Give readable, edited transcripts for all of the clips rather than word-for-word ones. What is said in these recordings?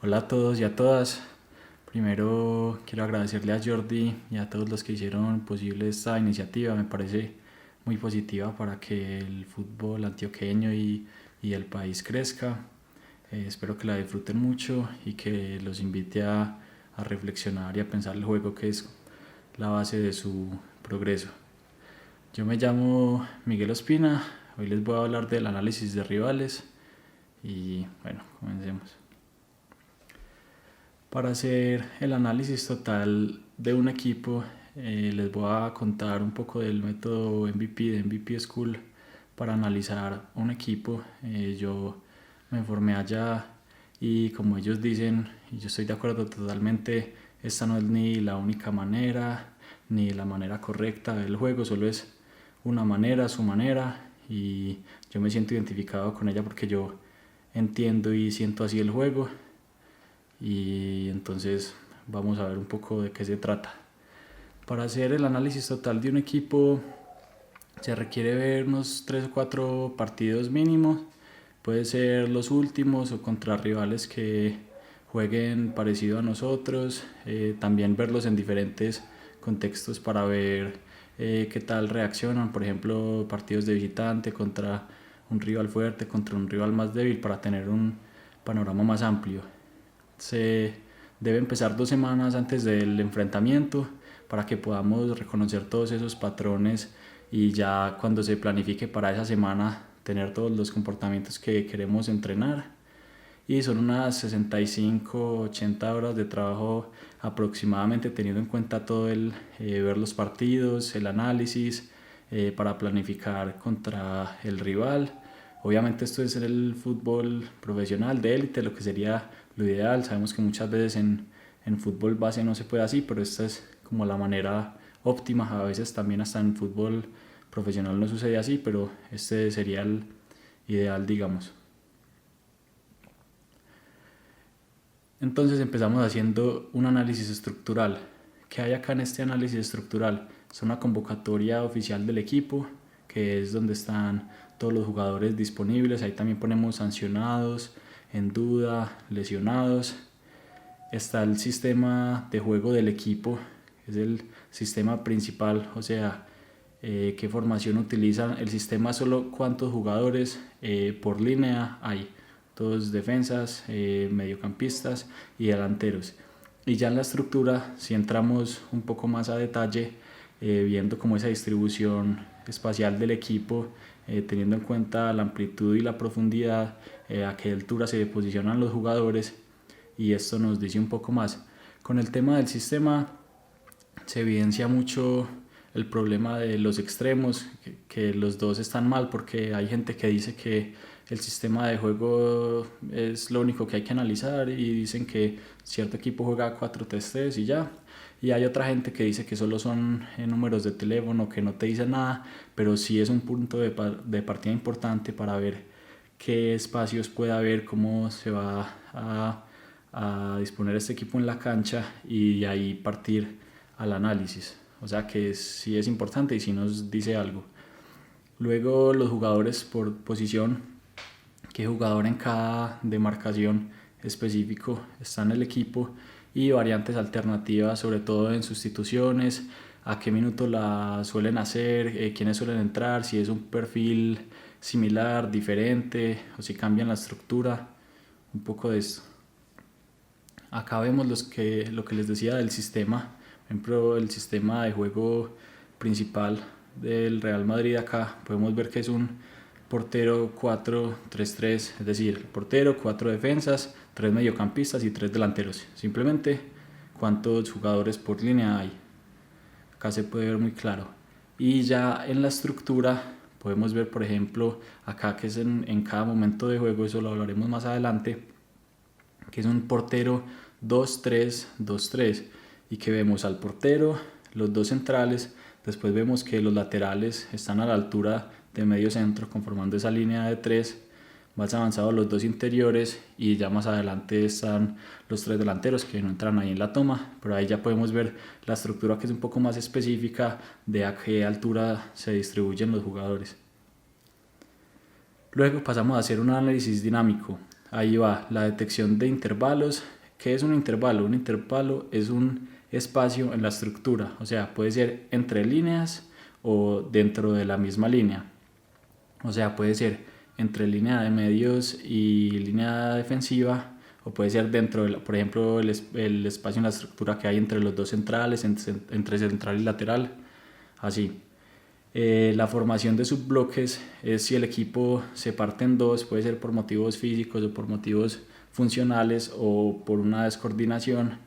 Hola a todos y a todas. Primero quiero agradecerle a Jordi y a todos los que hicieron posible esta iniciativa. Me parece muy positiva para que el fútbol antioqueño y el país crezca. Espero que la disfruten mucho y que los invite a reflexionar y a pensar el juego, que es la base de su progreso. Yo me llamo Miguel Ospina. Hoy les voy a hablar del análisis de rivales y bueno, comencemos. Para hacer el análisis total de un equipo, les voy a contar un poco del método MVP, de MVP School, para analizar un equipo. Yo me formé allá y como ellos dicen, y yo estoy de acuerdo totalmente, esta no es ni la única manera, ni la manera correcta del juego, solo es una manera, su manera, y yo me siento identificado con ella porque yo entiendo y siento así el juego, y entonces vamos a ver un poco de qué se trata. Para hacer el análisis total de un equipo se requiere ver unos 3 o 4 partidos mínimos, puede ser los últimos o contra rivales que jueguen parecido a nosotros, también verlos en diferentes contextos para ver qué tal reaccionan, por ejemplo partidos de visitante contra un rival fuerte, contra un rival más débil, para tener un panorama más amplio. Se debe empezar 2 semanas antes del enfrentamiento para que podamos reconocer todos esos patrones y ya cuando se planifique para esa semana tener todos los comportamientos que queremos entrenar. Y son unas 65-80 horas de trabajo aproximadamente, teniendo en cuenta todo el ver los partidos, el análisis, para planificar contra el rival. Obviamente esto es el fútbol profesional de élite, lo que sería lo ideal. Sabemos que muchas veces en fútbol base no se puede así, pero esta es como la manera óptima. A veces también hasta en fútbol profesional no sucede así, pero este sería el ideal, digamos. Entonces empezamos haciendo un análisis estructural. ¿Qué hay acá en este análisis estructural? Es una convocatoria oficial del equipo, que es donde están todos los jugadores disponibles. Ahí también ponemos sancionados, en duda, lesionados. Está el sistema de juego del equipo, es el sistema principal, o sea, qué formación utilizan. El sistema solo cuántos jugadores por línea hay, todos defensas, mediocampistas y delanteros. Y ya en la estructura, si entramos un poco más a detalle, viendo como esa distribución espacial del equipo, teniendo en cuenta la amplitud y la profundidad, a qué altura se posicionan los jugadores, y esto nos dice un poco más. Con el tema del sistema se evidencia mucho el problema de los extremos, que los dos están mal, porque hay gente que dice que el sistema de juego es lo único que hay que analizar y dicen que cierto equipo juega 4-3-3 y ya. Y hay otra gente que dice que solo son números de teléfono, que no te dicen nada, pero sí es un punto de partida importante para ver qué espacios puede haber, cómo se va a disponer este equipo en la cancha y de ahí partir al análisis. O sea que sí es importante y sí nos dice algo. Luego los jugadores por posición, qué jugador en cada demarcación específico está en el equipo, y variantes alternativas, sobre todo en sustituciones, a qué minuto la suelen hacer, quiénes suelen entrar, si es un perfil similar, diferente, o si cambian la estructura, un poco de esto. Acá vemos lo que les decía del sistema. Por ejemplo, el sistema de juego principal del Real Madrid. Acá podemos ver que es un portero 4-3-3, es decir, el portero, 4 defensas, 3 mediocampistas y 3 delanteros. Simplemente cuántos jugadores por línea hay. Acá se puede ver muy claro. Y ya en la estructura podemos ver, por ejemplo, acá que es en cada momento de juego, eso lo hablaremos más adelante, que es un portero 2-3-2-3, y que vemos al portero, los dos centrales, después vemos que los laterales están a la altura de medio centro conformando esa línea de 3, más avanzados los dos interiores, y ya más adelante están los 3 delanteros que no entran ahí en la toma, pero ahí ya podemos ver la estructura, que es un poco más específica de a qué altura se distribuyen los jugadores. Luego pasamos a hacer un análisis dinámico. ahí va la detección de intervalos. ¿Qué es un intervalo? Un intervalo es un espacio en la estructura, o sea, puede ser entre líneas o dentro de la misma línea. O sea, puede ser entre línea de medios y línea defensiva, o puede ser dentro de, por ejemplo, el espacio en la estructura que hay entre los dos centrales, entre central y lateral, así. La formación de subbloques es si el equipo se parte en dos, puede ser por motivos físicos o por motivos funcionales o por una descoordinación.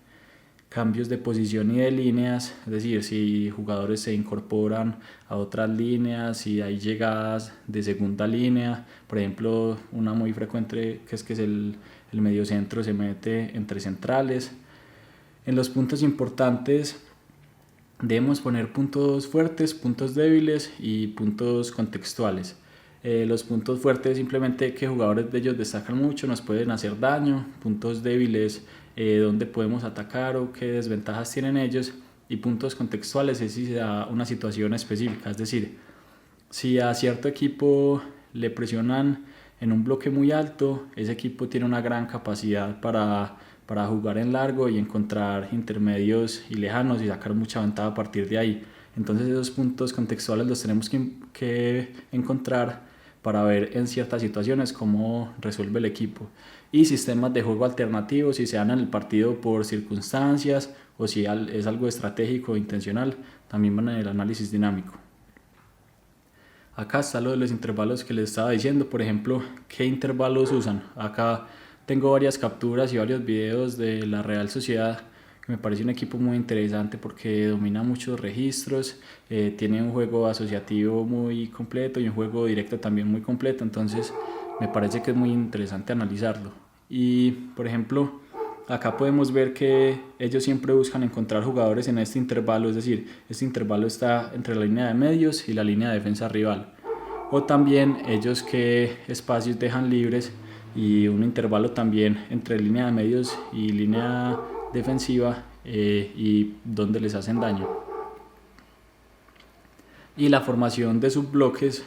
Cambios de posición y de líneas, es decir, si jugadores se incorporan a otras líneas, si hay llegadas de segunda línea, por ejemplo, una muy frecuente que es el mediocentro se mete entre centrales. En los puntos importantes debemos poner puntos fuertes, puntos débiles y puntos contextuales. Los puntos fuertes simplemente que jugadores de ellos destacan mucho, nos pueden hacer daño. Puntos débiles, dónde podemos atacar o qué desventajas tienen ellos. Y puntos contextuales es si se da una situación específica, es decir, si a cierto equipo le presionan en un bloque muy alto, ese equipo tiene una gran capacidad para jugar en largo y encontrar intermedios y lejanos y sacar mucha ventaja a partir de ahí. Entonces esos puntos contextuales los tenemos que encontrar para ver en ciertas situaciones cómo resuelve el equipo. Y sistemas de juego alternativos, si se dan en el partido por circunstancias o si es algo estratégico o intencional, también van en el análisis dinámico. Acá está lo de los intervalos que les estaba diciendo, por ejemplo, qué intervalos usan. Acá tengo varias capturas y varios videos de la Real Sociedad, que me parece un equipo muy interesante porque domina muchos registros, tiene un juego asociativo muy completo y un juego directo también muy completo, entonces me parece que es muy interesante analizarlo. Y por ejemplo, acá podemos ver que ellos siempre buscan encontrar jugadores en este intervalo, es decir, este intervalo está entre la línea de medios y la línea de defensa rival. O también ellos qué espacios dejan libres y un intervalo también entre línea de medios y línea defensiva y donde les hacen daño. Y la formación de subbloques,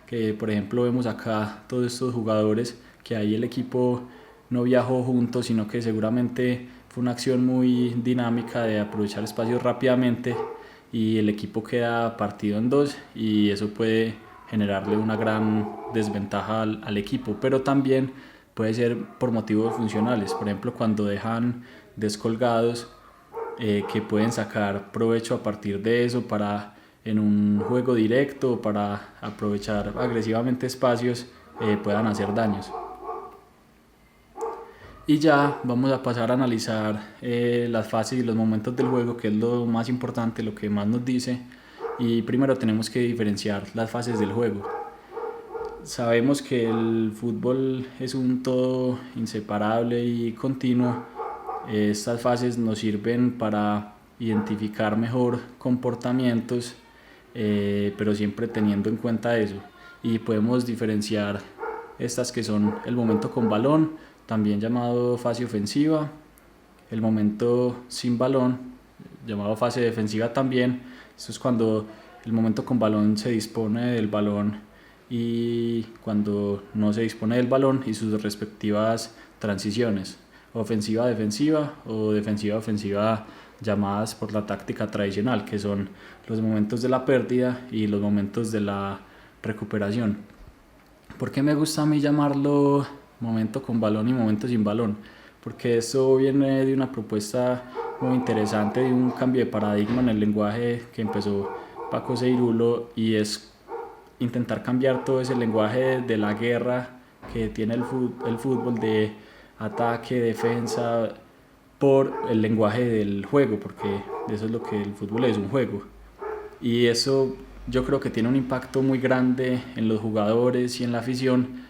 que por ejemplo vemos acá todos estos jugadores que ahí el equipo no viajó juntos, sino que seguramente fue una acción muy dinámica de aprovechar espacios rápidamente y el equipo queda partido en dos y eso puede generarle una gran desventaja al equipo, pero también puede ser por motivos funcionales, por ejemplo cuando dejan descolgados, que pueden sacar provecho a partir de eso para en un juego directo, para aprovechar agresivamente espacios, puedan hacer daños. Y ya vamos a pasar a analizar las fases y los momentos del juego, que es lo más importante, lo que más nos dice. Y primero tenemos que diferenciar las fases del juego. Sabemos que el fútbol es un todo inseparable y continuo. Estas fases nos sirven para identificar mejor comportamientos, pero siempre teniendo en cuenta eso. Y podemos diferenciar estas que son el momento con balón, también llamado fase ofensiva, el momento sin balón, llamado fase defensiva también. Esto es cuando el momento con balón se dispone del balón y cuando no se dispone del balón y sus respectivas transiciones, ofensiva-defensiva o defensiva-ofensiva, llamadas por la táctica tradicional, que son los momentos de la pérdida y los momentos de la recuperación. ¿Por qué me gusta a mí llamarlo momento con balón y momento sin balón? Porque eso viene de una propuesta muy interesante, de un cambio de paradigma en el lenguaje que empezó Paco Seirulo, y es intentar cambiar todo ese lenguaje de la guerra que tiene el fútbol de ataque, defensa, por el lenguaje del juego, porque eso es lo que el fútbol es, un juego. Y eso yo creo que tiene un impacto muy grande en los jugadores y en la afición,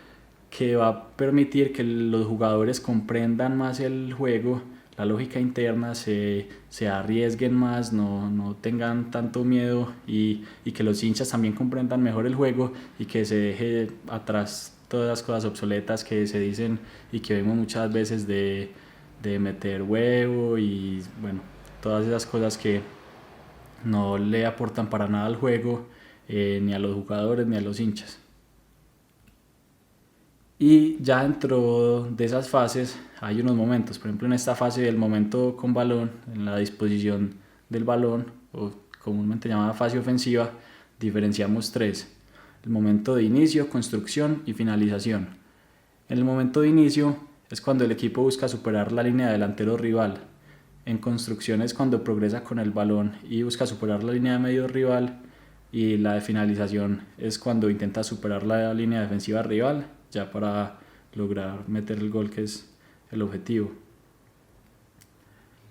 que va a permitir que los jugadores comprendan más el juego, la lógica interna, se arriesguen más, no tengan tanto miedo y que los hinchas también comprendan mejor el juego y que se deje atrás todas las cosas obsoletas que se dicen y que vemos muchas veces de meter huevo y bueno, todas esas cosas que no le aportan para nada al juego, ni a los jugadores ni a los hinchas. Y ya dentro de esas fases hay unos momentos, por ejemplo en esta fase del momento con balón, en la disposición del balón, o comúnmente llamada fase ofensiva, diferenciamos tres: el momento de inicio, construcción y finalización. En el momento de inicio es cuando el equipo busca superar la línea de delantero rival. En construcción es cuando progresa con el balón y busca superar la línea de medio rival. Y la de finalización es cuando intenta superar la línea defensiva rival, ya para lograr meter el gol, que es el objetivo.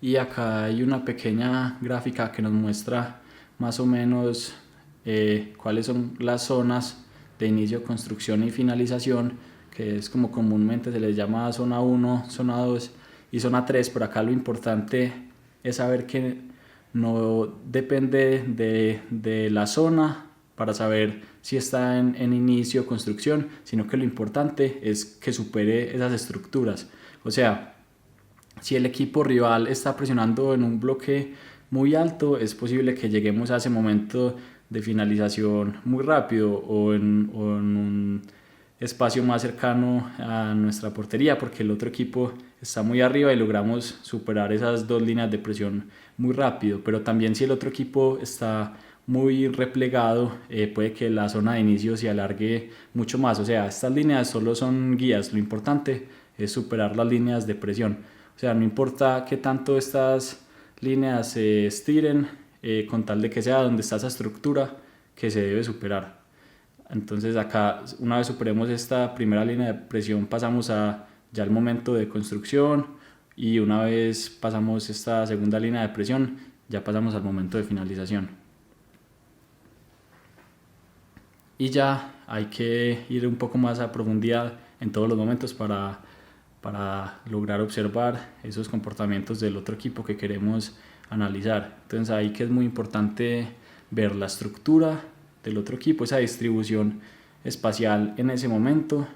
Y acá hay una pequeña gráfica que nos muestra más o menos cuáles son las zonas de inicio, construcción y finalización, que es como comúnmente se les llama zona 1, zona 2 y zona 3. Por acá lo importante es saber que no depende de la zona para saber si está en inicio, construcción, sino que lo importante es que supere esas estructuras. O sea, si el equipo rival está presionando en un bloque muy alto, es posible que lleguemos a ese momento de finalización muy rápido, o en un espacio más cercano a nuestra portería, porque el otro equipo está muy arriba y logramos superar esas dos líneas de presión muy rápido. Pero también si el otro equipo está muy replegado, puede que la zona de inicio se alargue mucho más. O sea, estas líneas solo son guías, lo importante es superar las líneas de presión. O sea, no importa qué tanto estas líneas se estiren, con tal de que sea donde está esa estructura que se debe superar. Entonces acá, una vez superemos esta primera línea de presión, pasamos a ya el momento de construcción, y una vez pasamos esta segunda línea de presión, ya pasamos al momento de finalización. Y ya hay que ir un poco más a profundidad en todos los momentos para lograr observar esos comportamientos del otro equipo que queremos analizar. Entonces ahí que es muy importante ver la estructura del otro equipo, esa distribución espacial en ese momento,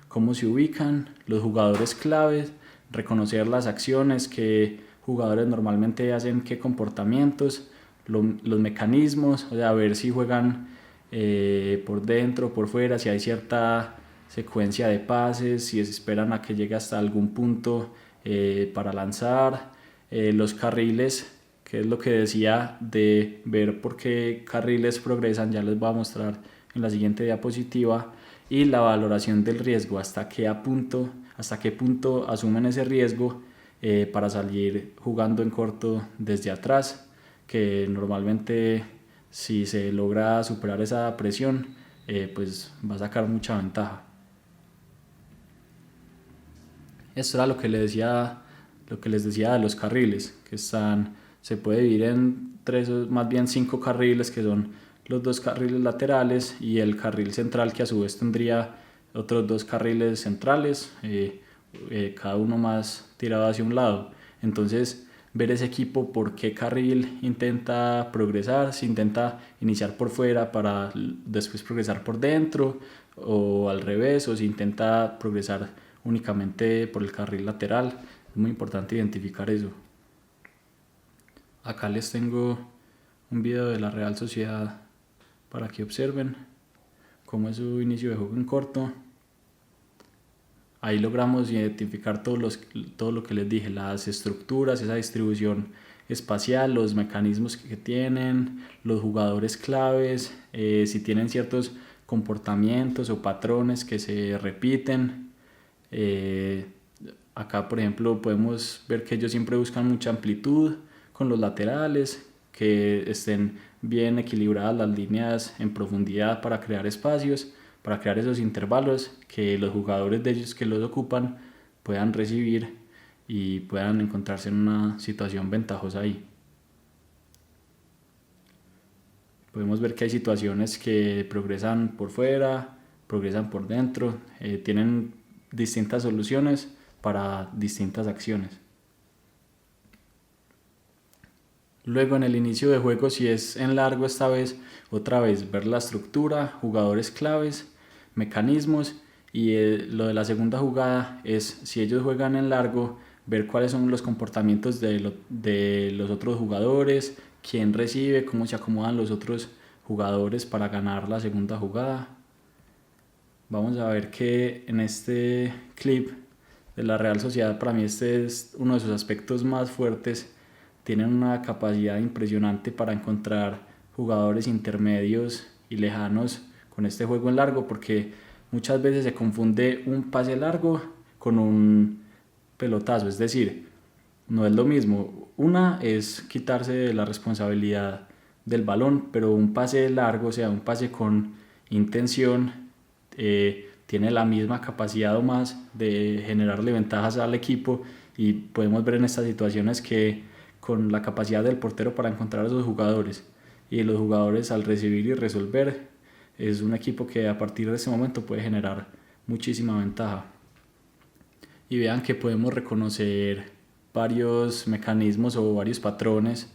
cómo se ubican los jugadores claves, reconocer las acciones que jugadores normalmente hacen, qué comportamientos, los mecanismos, o sea, ver si juegan por dentro, por fuera, si hay cierta secuencia de pases, si se esperan a que llegue hasta algún punto para lanzar, los carriles, que es lo que decía de ver por qué carriles progresan, ya les voy a mostrar en la siguiente diapositiva, y la valoración del riesgo, hasta qué punto asumen ese riesgo para salir jugando en corto desde atrás, que normalmente si se logra superar esa presión, pues va a sacar mucha ventaja. Esto era lo que les decía de los carriles, que se puede dividir en tres, más bien 5 carriles, que son los 2 carriles laterales y el carril central, que a su vez tendría otros 2 carriles centrales, cada uno más tirado hacia un lado. Entonces, ver ese equipo por qué carril intenta progresar, si intenta iniciar por fuera para después progresar por dentro, o al revés, o si intenta progresar únicamente por el carril lateral. Es muy importante identificar eso. Acá les tengo un video de la Real Sociedad para que observen cómo es su inicio de juego en corto. Ahí logramos identificar todo lo que les dije, las estructuras, esa distribución espacial, los mecanismos que tienen, los jugadores claves, si tienen ciertos comportamientos o patrones que se repiten. Acá, por ejemplo, podemos ver que ellos siempre buscan mucha amplitud con los laterales, que estén bien equilibradas las líneas en profundidad para crear espacios, para crear esos intervalos que los jugadores de ellos que los ocupan puedan recibir y puedan encontrarse en una situación ventajosa ahí. Podemos ver que hay situaciones que progresan por fuera, progresan por dentro, tienen distintas soluciones para distintas acciones. Luego, en el inicio de juego, si es en largo, esta vez otra vez ver la estructura, jugadores claves, mecanismos, y lo de la segunda jugada es, si ellos juegan en largo, ver cuáles son los comportamientos de los otros jugadores, quién recibe, cómo se acomodan los otros jugadores para ganar la segunda jugada. vamos a ver que en este clip de la Real Sociedad, para mí este es uno de sus aspectos más fuertes. Tienen una capacidad impresionante para encontrar jugadores intermedios y lejanos con este juego en largo, porque muchas veces se confunde un pase largo con un pelotazo, es decir, no es lo mismo. Una es quitarse de la responsabilidad del balón, pero un pase largo, o sea, un pase con intención, tiene la misma capacidad o más de generarle ventajas al equipo, y podemos ver en estas situaciones que con la capacidad del portero para encontrar a esos jugadores y los jugadores al recibir y resolver, es un equipo que a partir de ese momento puede generar muchísima ventaja. Y vean que podemos reconocer varios mecanismos o varios patrones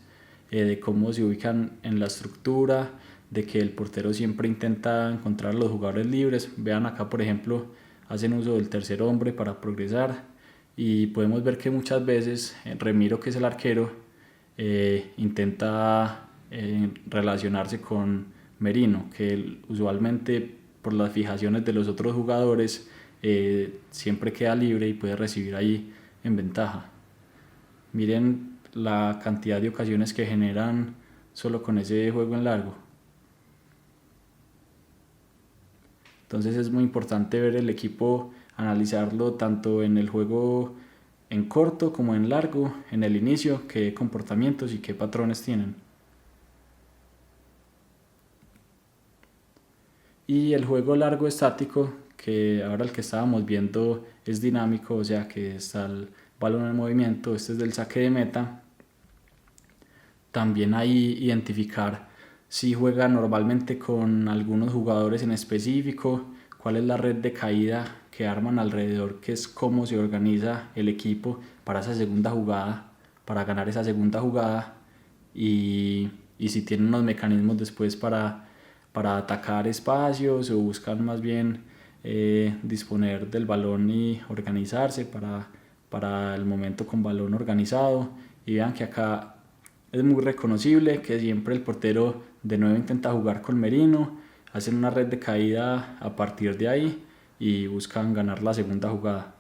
de cómo se ubican en la estructura, de que el portero siempre intenta encontrar a los jugadores libres. Vean acá, por ejemplo, hacen uso del tercer hombre para progresar, y podemos ver que muchas veces Remiro, que es el arquero, intenta relacionarse con Merino, que usualmente por las fijaciones de los otros jugadores siempre queda libre y puede recibir ahí en ventaja. Miren la cantidad de ocasiones que generan solo con ese juego en largo. Entonces es muy importante ver el equipo, analizarlo tanto en el juego en corto como en largo, en el inicio, qué comportamientos y qué patrones tienen. Y el juego largo estático, que ahora el que estábamos viendo es dinámico, o sea que está el balón en movimiento, este es del saque de meta. También ahí identificar si juega normalmente con algunos jugadores en específico, cuál es la red de caída que arman alrededor, que es cómo se organiza el equipo para esa segunda jugada, para ganar esa segunda jugada, y si tienen unos mecanismos después para atacar espacios, o buscan más bien disponer del balón y organizarse para el momento con balón organizado. Y vean que acá es muy reconocible que siempre el portero de nuevo intenta jugar con Merino, hacen una red de caída a partir de ahí y buscan ganar la segunda jugada.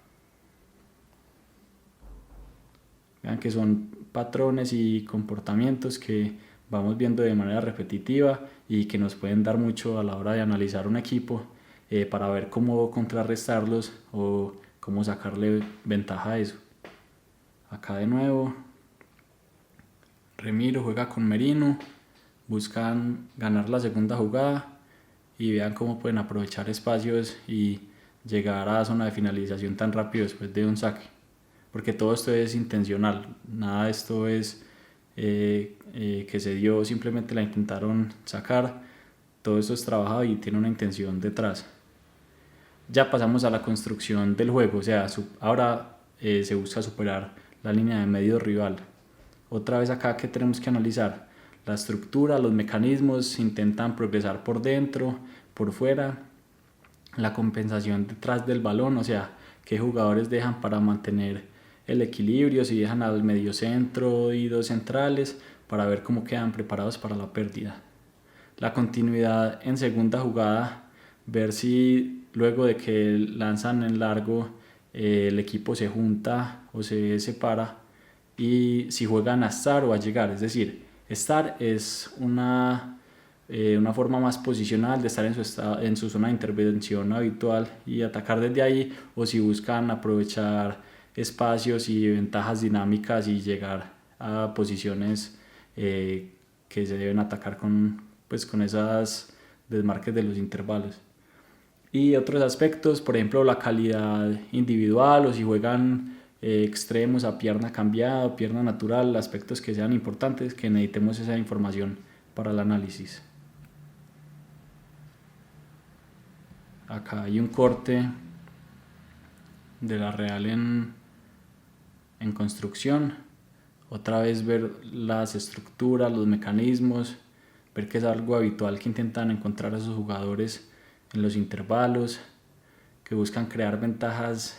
Vean que son patrones y comportamientos que vamos viendo de manera repetitiva y que nos pueden dar mucho a la hora de analizar un equipo, para ver cómo contrarrestarlos o cómo sacarle ventaja a eso. Acá de nuevo Remiro juega con Merino, buscan ganar la segunda jugada, y vean cómo pueden aprovechar espacios y llegar a la zona de finalización tan rápido después de un saque, porque todo esto es intencional, nada de esto es que se dio, simplemente la intentaron sacar. Todo esto es trabajado y tiene una intención detrás. Ya pasamos a la construcción del juego, o sea, ahora se busca superar la línea de medio rival. Otra vez acá que tenemos que analizar la estructura, los mecanismos, intentan progresar por dentro, por fuera, la compensación detrás del balón, o sea, qué jugadores dejan para mantener el equilibrio, si dejan al medio centro y dos centrales, para ver cómo quedan preparados para la pérdida. La continuidad en segunda jugada, ver si luego de que lanzan en largo el equipo se junta o se separa, y si juegan a estar o a llegar, es decir, estar es una forma más posicional de estar en su zona de intervención habitual y atacar desde ahí, o si buscan aprovechar espacios y ventajas dinámicas y llegar a posiciones que se deben atacar con esas desmarques de los intervalos. Y otros aspectos, por ejemplo la calidad individual, o si juegan extremos a pierna cambiada, pierna natural, aspectos que sean importantes, que necesitemos esa información para el análisis. Acá hay un corte de la Real en construcción. Otra vez ver las estructuras, los mecanismos, ver que es algo habitual que intentan encontrar a sus jugadores en los intervalos, que buscan crear ventajas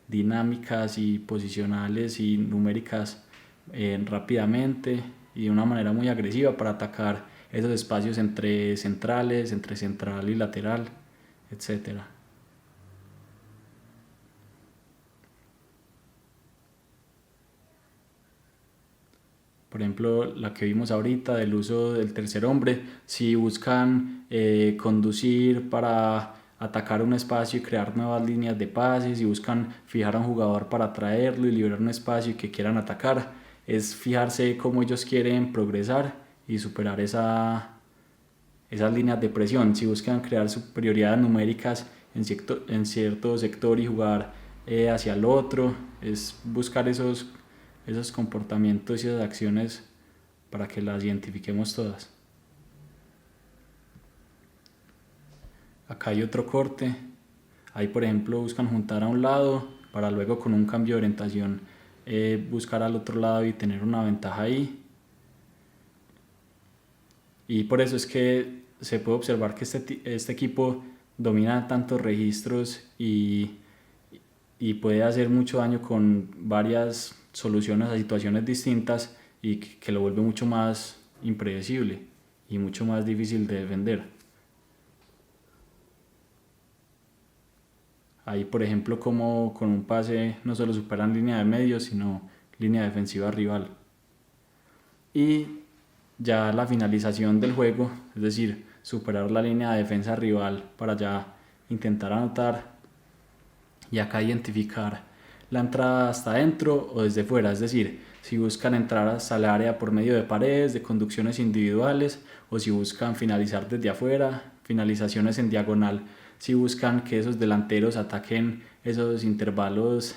dinámicas y posicionales y numéricas rápidamente y de una manera muy agresiva para atacar esos espacios entre centrales, entre central y lateral. etc. Por ejemplo, la que vimos ahorita del uso del tercer hombre, si buscan conducir para atacar un espacio y crear nuevas líneas de pases, si buscan fijar a un jugador para traerlo y liberar un espacio y que quieran atacar, es fijarse cómo ellos quieren progresar y superar esas líneas de presión. Si buscan crear superioridades numéricas en cierto sector y jugar hacia el otro, es buscar esos comportamientos y esas acciones para que las identifiquemos todas. Acá hay otro corte. Ahí, por ejemplo, buscan juntar a un lado para luego con un cambio de orientación buscar al otro lado y tener una ventaja ahí. Y por eso es que se puede observar que este equipo domina tantos registros y puede hacer mucho daño con varias soluciones a situaciones distintas y que lo vuelve mucho más impredecible y mucho más difícil de defender. Ahí, por ejemplo, como con un pase no solo superan línea de medio, sino línea defensiva rival. Y ya la finalización del juego, es decir, superar la línea de defensa rival para ya intentar anotar, y acá identificar la entrada hasta adentro o desde fuera, es decir, si buscan entrar hasta el área por medio de paredes, de conducciones individuales, o si buscan finalizar desde afuera, finalizaciones en diagonal, si buscan que esos delanteros ataquen esos intervalos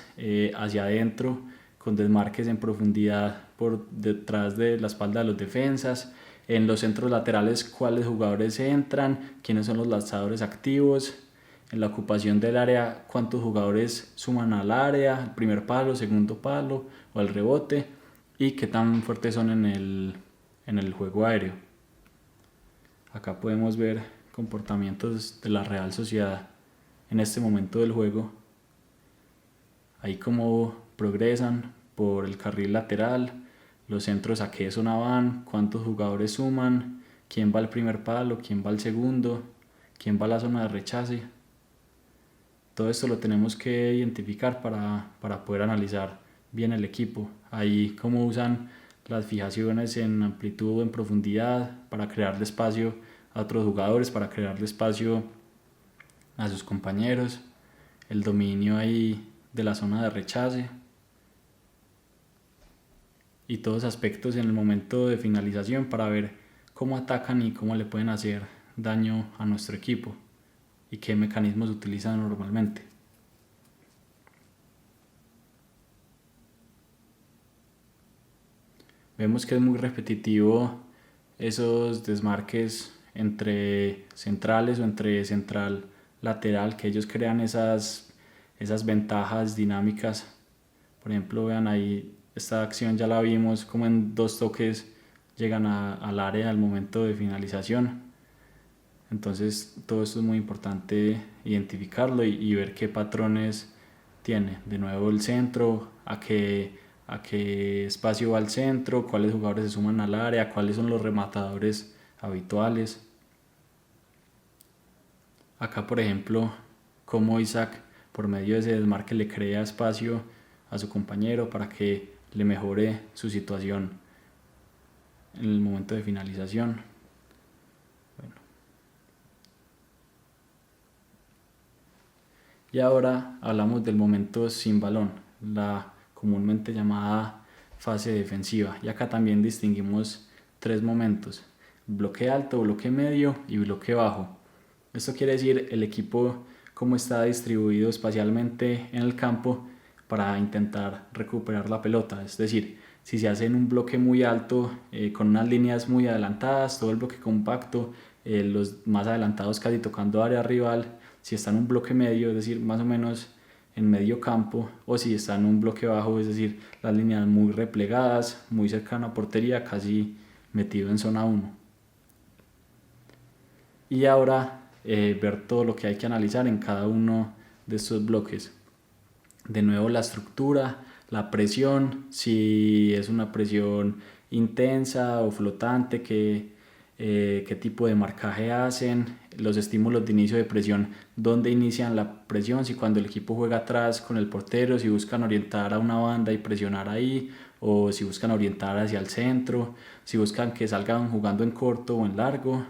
hacia adentro con desmarques en profundidad por detrás de la espalda de los defensas, en los centros laterales cuáles jugadores entran, quiénes son los lanzadores activos, en la ocupación del área cuántos jugadores suman al área, el primer palo, segundo palo o el rebote, y qué tan fuertes son en el juego aéreo. Acá podemos ver comportamientos de la Real Sociedad en este momento del juego. Ahí cómo progresan por el carril lateral, los centros a qué zona van, cuántos jugadores suman, quién va al primer palo, quién va al segundo, quién va a la zona de rechace. Todo esto lo tenemos que identificar para poder analizar bien el equipo. Ahí cómo usan las fijaciones en amplitud o en profundidad para crearle espacio a otros jugadores, para crearle espacio a sus compañeros, el dominio ahí de la zona de rechace y todos aspectos en el momento de finalización para ver cómo atacan y cómo le pueden hacer daño a nuestro equipo y qué mecanismos utilizan normalmente. Vemos que es muy repetitivo esos desmarques entre centrales o entre central lateral, que ellos crean esas ventajas dinámicas. Por ejemplo, vean ahí, esta acción ya la vimos como en 2 toques llegan al área al momento de finalización. Entonces todo esto es muy importante identificarlo y ver qué patrones tiene. De nuevo el centro, a qué espacio va el centro, cuáles jugadores se suman al área, cuáles son los rematadores habituales. Acá, por ejemplo, cómo Isaac por medio de ese desmarque le crea espacio a su compañero para que le mejore su situación en el momento de finalización. Bueno. Y ahora hablamos del momento sin balón, la comúnmente llamada fase defensiva. Y acá también distinguimos 3 momentos: bloque alto, bloque medio y bloque bajo. Esto quiere decir el equipo cómo está distribuido espacialmente en el campo para intentar recuperar la pelota. Es decir, si se hace en un bloque muy alto con unas líneas muy adelantadas, todo el bloque compacto, los más adelantados casi tocando área rival. Si está en un bloque medio, es decir, más o menos en medio campo, o si está en un bloque bajo, es decir, las líneas muy replegadas, muy cercano a portería, casi metido en zona 1. Y ahora ver todo lo que hay que analizar en cada uno de estos bloques. De nuevo la estructura, la presión, si es una presión intensa o flotante que qué tipo de marcaje hacen, los estímulos de inicio de presión, dónde inician la presión, si cuando el equipo juega atrás con el portero, si buscan orientar a una banda y presionar ahí, o si buscan orientar hacia el centro, si buscan que salgan jugando en corto o en largo.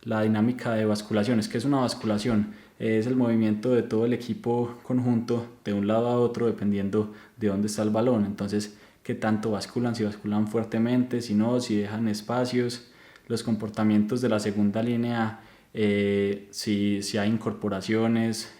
La dinámica de basculación, es que es una basculación, es el movimiento de todo el equipo conjunto de un lado a otro dependiendo de dónde está el balón. Entonces, qué tanto basculan, si basculan fuertemente, si no, si dejan espacios, los comportamientos de la segunda línea, si hay incorporaciones,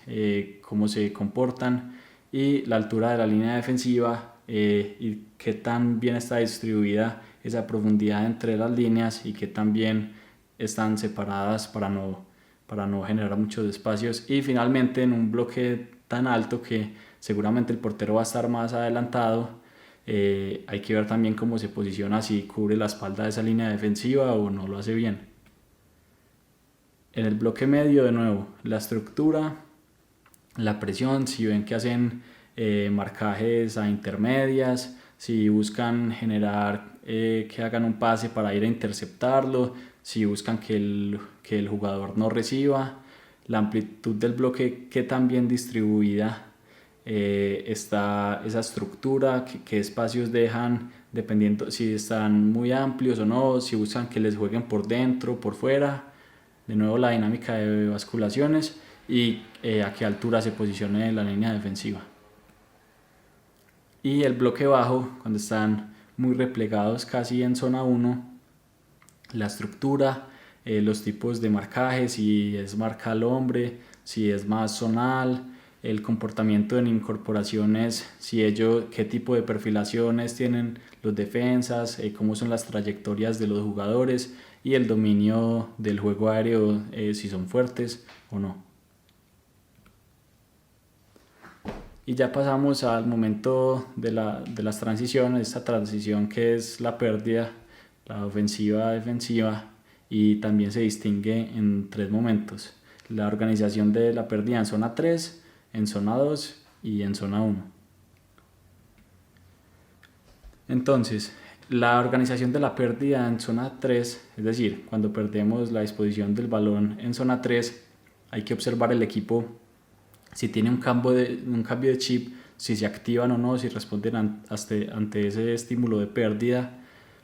cómo se comportan, y la altura de la línea defensiva, y qué tan bien está distribuida esa profundidad entre las líneas y qué tan bien están separadas para no generar muchos espacios. Y finalmente, en un bloque tan alto que seguramente el portero va a estar más adelantado, hay que ver también cómo se posiciona, si cubre la espalda de esa línea defensiva o no lo hace bien. En el bloque medio, de nuevo, la estructura, la presión, si ven que hacen marcajes a intermedias, si buscan generar que hagan un pase para ir a interceptarlo, si buscan que el jugador no reciba, la amplitud del bloque, qué tan bien distribuida está esa estructura, qué espacios dejan, dependiendo si están muy amplios o no, si buscan que les jueguen por dentro, por fuera. De nuevo, la dinámica de basculaciones y a qué altura se posicione la línea defensiva. Y el bloque bajo, cuando están muy replegados casi en zona 1, la estructura, los tipos de marcaje, si es marca al hombre, si es más zonal, el comportamiento en incorporaciones, si ellos, qué tipo de perfilaciones tienen los defensas, cómo son las trayectorias de los jugadores, y el dominio del juego aéreo, si son fuertes o no. Y ya pasamos al momento de las transiciones, esta transición que es la pérdida, la ofensiva, defensiva, y también se distingue en 3 momentos: la organización de la pérdida en zona 3, en zona 2 y en zona 1. Entonces, la organización de la pérdida en zona 3, es decir, cuando perdemos la disposición del balón en zona 3, hay que observar el equipo si tiene un cambio de chip, si se activan o no, si responden ante ese estímulo de pérdida,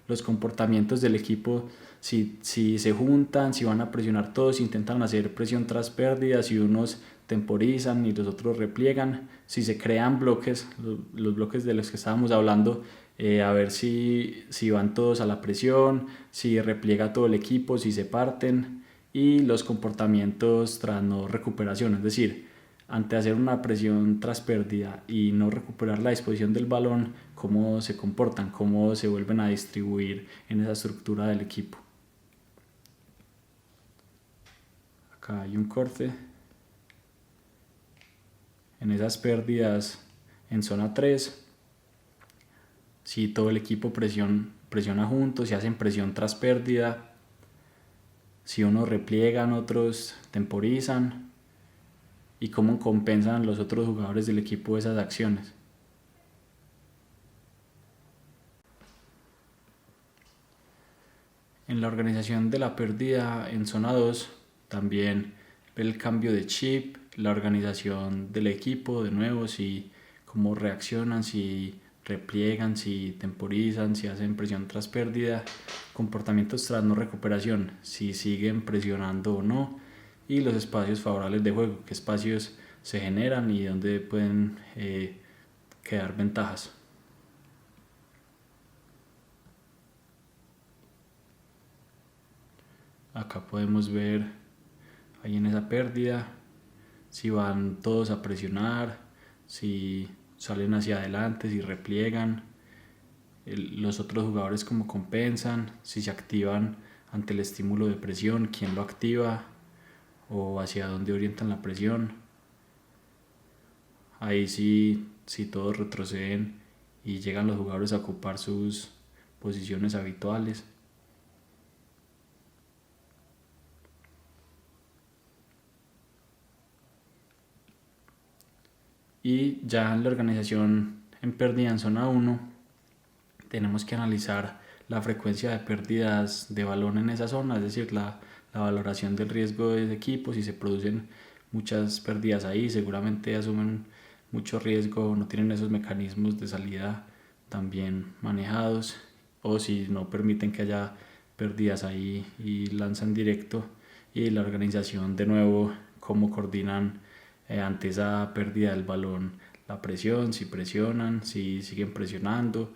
los comportamientos del equipo, si se juntan, si van a presionar todos, si intentan hacer presión tras pérdida, si unos temporizan y los otros repliegan, si se crean bloques, los bloques de los que estábamos hablando, a ver si van todos a la presión, si repliega todo el equipo, si se parten, y los comportamientos tras no recuperación, es decir, ante hacer una presión tras pérdida y no recuperar la disposición del balón, cómo se comportan, cómo se vuelven a distribuir en esa estructura del equipo. Acá hay un corte. En esas pérdidas en zona 3, si todo el equipo presiona juntos, si hacen presión tras pérdida, si unos repliegan, otros temporizan, y cómo compensan los otros jugadores del equipo esas acciones. En la organización de la pérdida en zona 2, también el cambio de chip, la organización del equipo, de nuevo, si cómo reaccionan, si repliegan, si temporizan, si hacen presión tras pérdida, comportamientos tras no recuperación, si siguen presionando o no, y los espacios favorables de juego, qué espacios se generan y dónde pueden quedar ventajas. Acá podemos ver ahí en esa pérdida si van todos a presionar, si salen hacia adelante, si repliegan, los otros jugadores cómo compensan, si se activan ante el estímulo de presión, quién lo activa o hacia dónde orientan la presión. Ahí sí, si todos retroceden y llegan los jugadores a ocupar sus posiciones habituales. Y ya en la organización en pérdida en zona 1, tenemos que analizar la frecuencia de pérdidas de balón en esa zona, es decir, la valoración del riesgo de ese equipo. Si se producen muchas pérdidas ahí, seguramente asumen mucho riesgo, no tienen esos mecanismos de salida también manejados, o si no permiten que haya pérdidas ahí y lanzan directo. Y la organización, de nuevo, cómo coordinan ante esa pérdida del balón la presión, si presionan, si siguen presionando,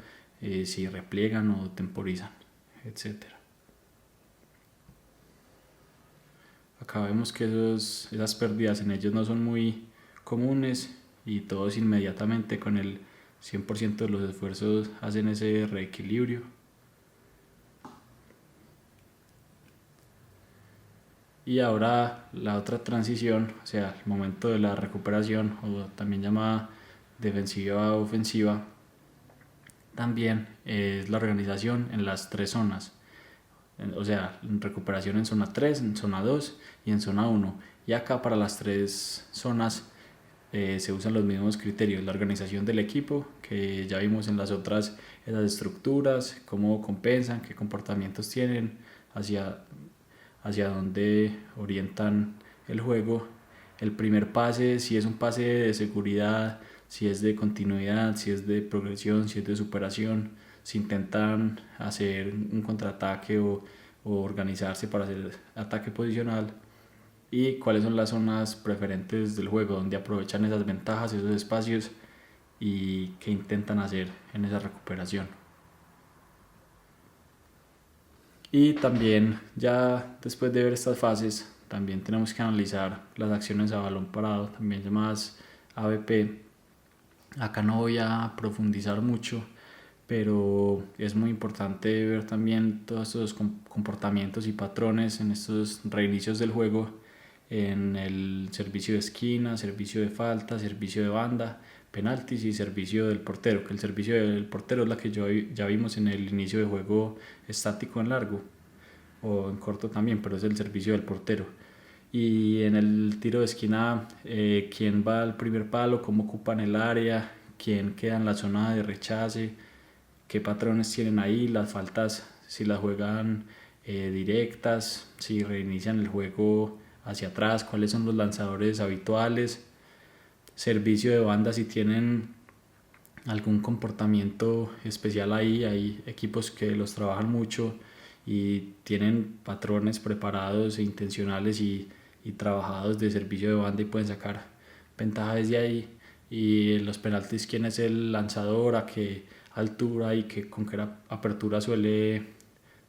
si repliegan o temporizan, etcétera. Acá vemos que esas pérdidas en ellos no son muy comunes y todos inmediatamente con el 100% de los esfuerzos hacen ese reequilibrio. Y ahora la otra transición, o sea, el momento de la recuperación, o también llamada defensiva ofensiva, también es la organización en las tres zonas. O sea, recuperación en zona 3, en zona 2 y en zona 1. Y acá para las tres zonas se usan los mismos criterios: la organización del equipo, que ya vimos en las otras, esas estructuras, cómo compensan, qué comportamientos tienen, hacia dónde orientan el juego. El primer pase, si es un pase de seguridad, si es de continuidad, si es de progresión, si es de superación, si intentan hacer un contraataque o organizarse para hacer ataque posicional, y cuáles son las zonas preferentes del juego donde aprovechan esas ventajas, esos espacios, y qué intentan hacer en esa recuperación. Y también, ya después de ver estas fases, también tenemos que analizar las acciones a balón parado, también llamadas ABP. Acá no voy a profundizar mucho, pero es muy importante ver también todos estos comportamientos y patrones en estos reinicios del juego, en el servicio de esquina, servicio de falta, servicio de banda, penaltis y servicio del portero, que el servicio del portero es la que ya vimos en el inicio de juego estático en largo, o en corto también, pero es el servicio del portero. Y en el tiro de esquina, quién va al primer palo, cómo ocupan el área, quién queda en la zona de rechace, qué patrones tienen ahí, las faltas, si las juegan directas, si reinician el juego hacia atrás, cuáles son los lanzadores habituales, servicio de banda, si tienen algún comportamiento especial ahí. Hay equipos que los trabajan mucho y tienen patrones preparados e intencionales y trabajados de servicio de banda y pueden sacar ventaja desde ahí. Y los penaltis, quién es el lanzador, a qué altura y con qué apertura suele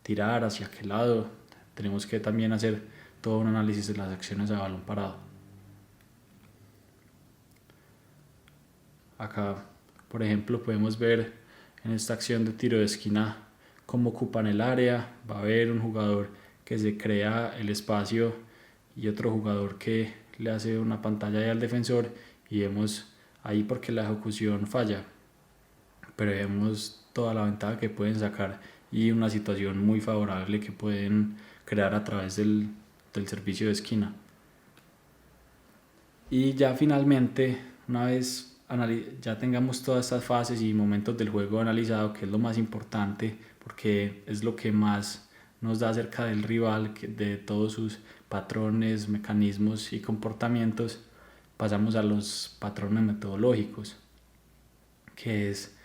tirar, hacia qué lado. Tenemos que también hacer todo un análisis de las acciones a balón parado. Acá, por ejemplo, podemos ver en esta acción de tiro de esquina cómo ocupan el área. Va a haber un jugador que se crea el espacio y otro jugador que le hace una pantalla ahí al defensor, y vemos ahí porque la ejecución falla, pero vemos toda la ventaja que pueden sacar y una situación muy favorable que pueden crear a través del servicio de esquina. Y ya finalmente, una vez ya tengamos todas estas fases y momentos del juego analizado, que es lo más importante porque es lo que más nos da acerca del rival, de todos sus patrones, mecanismos y comportamientos, pasamos a los patrones metodológicos, que es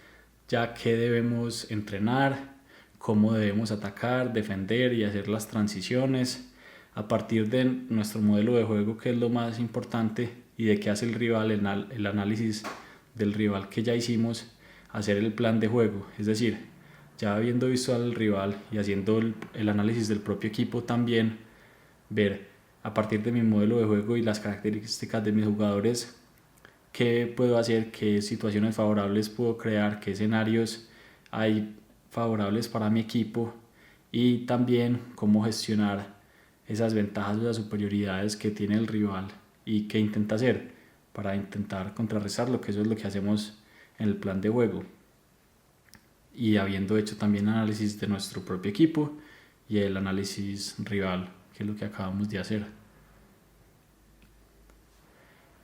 ya qué debemos entrenar, cómo debemos atacar, defender y hacer las transiciones a partir de nuestro modelo de juego, que es lo más importante, y de qué hace el rival, el análisis del rival que ya hicimos, hacer el plan de juego. Es decir, ya habiendo visto al rival y haciendo el análisis del propio equipo, también ver a partir de mi modelo de juego y las características de mis jugadores qué puedo hacer, qué situaciones favorables puedo crear, qué escenarios hay favorables para mi equipo, y también cómo gestionar esas ventajas o las superioridades que tiene el rival y qué intenta hacer para intentar contrarrestarlo, que eso es lo que hacemos en el plan de juego. Y habiendo hecho también análisis de nuestro propio equipo y el análisis rival, que es lo que acabamos de hacer.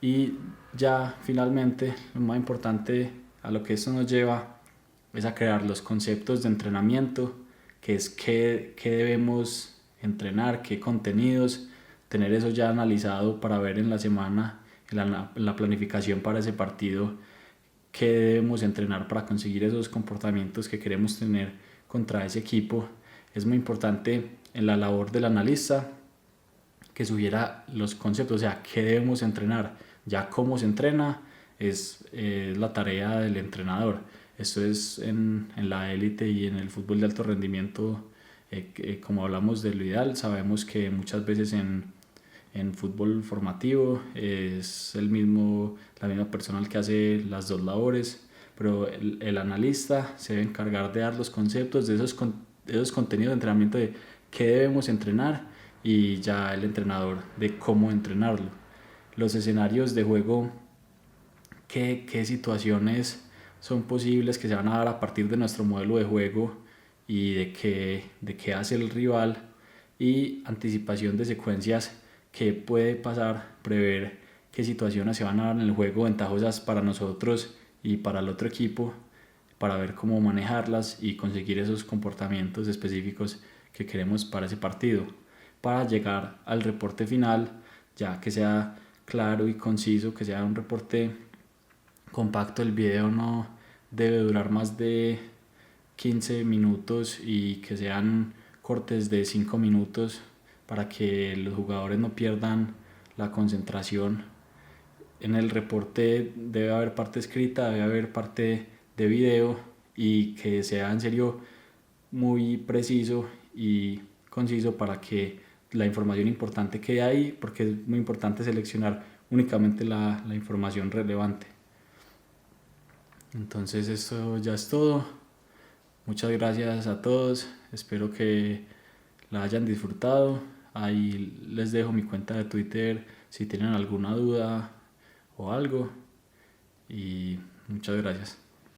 Y ya finalmente, lo más importante a lo que esto nos lleva es a crear los conceptos de entrenamiento que es qué debemos entrenar, qué contenidos, tener eso ya analizado para ver en la semana, en la planificación para ese partido, qué debemos entrenar para conseguir esos comportamientos que queremos tener contra ese equipo. Es muy importante en la labor del analista que sugiera los conceptos, o sea, qué debemos entrenar. Ya cómo se entrena es la tarea del entrenador. Esto es en la élite y en el fútbol de alto rendimiento, como hablamos de lo ideal, sabemos que muchas veces en fútbol formativo es la misma persona el que hace las dos labores, pero el analista se debe encargar de dar los conceptos de esos contenidos de entrenamiento, de qué debemos entrenar, y ya el entrenador de cómo entrenarlo. Los escenarios de juego, qué situaciones son posibles que se van a dar a partir de nuestro modelo de juego y de qué hace el rival, y anticipación de secuencias que puede pasar, prever qué situaciones se van a dar en el juego ventajosas para nosotros y para el otro equipo, para ver cómo manejarlas y conseguir esos comportamientos específicos que queremos para ese partido, para llegar al reporte final, ya que sea claro y conciso, que sea un reporte compacto. El video no debe durar más de 15 minutos y que sean cortes de 5 minutos para que los jugadores no pierdan la concentración. En el reporte debe haber parte escrita, debe haber parte de video, y que sea en serio muy preciso y conciso para que la información importante quede ahí, porque es muy importante seleccionar únicamente la información relevante. Entonces esto ya es todo. Muchas gracias a todos, espero que la hayan disfrutado. Ahí les dejo mi cuenta de Twitter si tienen alguna duda o algo, y muchas gracias.